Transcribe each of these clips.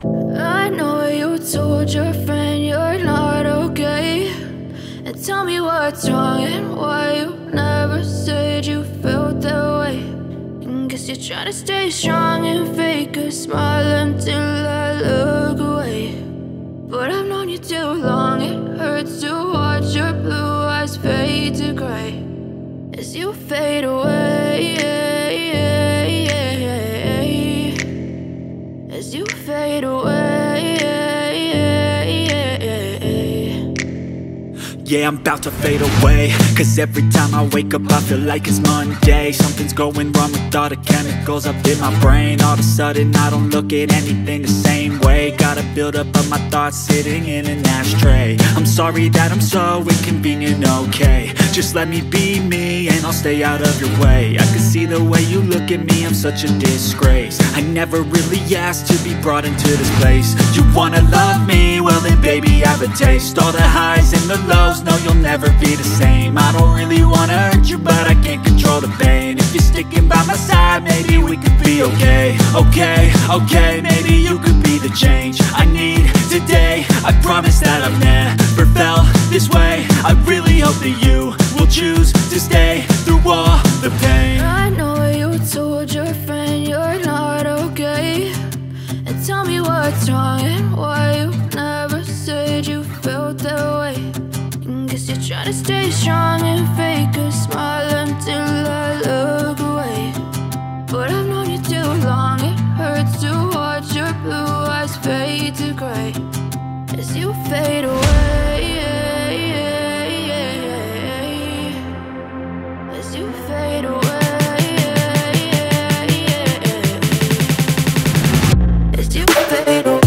I know you told your friend you're not okay, and tell me what's wrong and why you never said you felt that way. And guess you're trying to stay strong and fake a smile until I look away. But I've known you too long, it hurts to watch your blue eyes fade to gray as you fade away, as you fade away. Yeah, I'm about to fade away, cause every time I wake up I feel like it's Monday. Something's going wrong with all the chemicals up in my brain. All of a sudden I don't look at anything the same way. Got a buildup of my thoughts sitting in an ashtray. I'm sorry that I'm so inconvenient, okay. Just let me be me and I'll stay out of your way. I can see the way you look at me, I'm such a disgrace. I never really asked to be brought into this place. You wanna love me? Well then baby, have a taste. All the highs and the lows, no, you'll never be the same. I don't really wanna hurt you, but I can't control the pain. If you're sticking by my side, maybe we could be okay. Okay, maybe you could be the change I need today. I promise that I've never felt this way. I really hope that you will choose to stay through all the pain. I know you told your friend you're not okay, and tell me what's wrong and why you never said you felt that way. Guess you're trying to stay strong and fake a smile until I look away. But I've known you too long, it hurts to watch your blue eyes fade to gray as you fade away, as you fade away, as you fade away.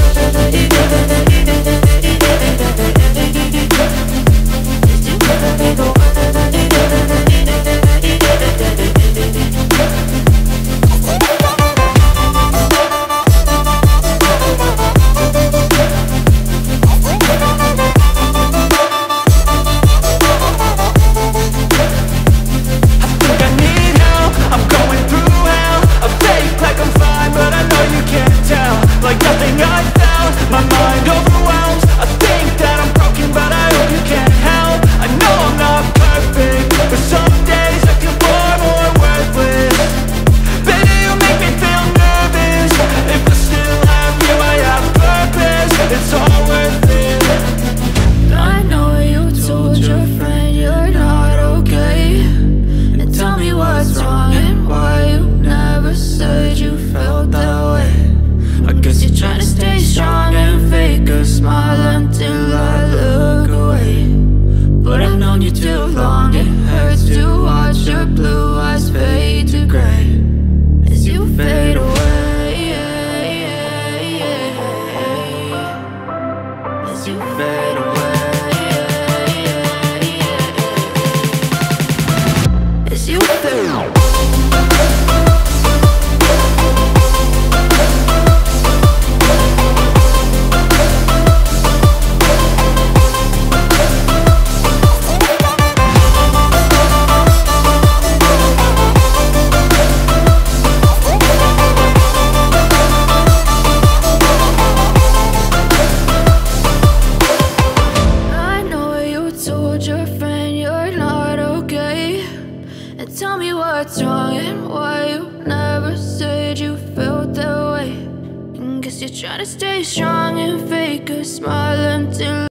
Tell me what's wrong and why you never said you felt that way. And guess you're trying to stay strong and fake a smile until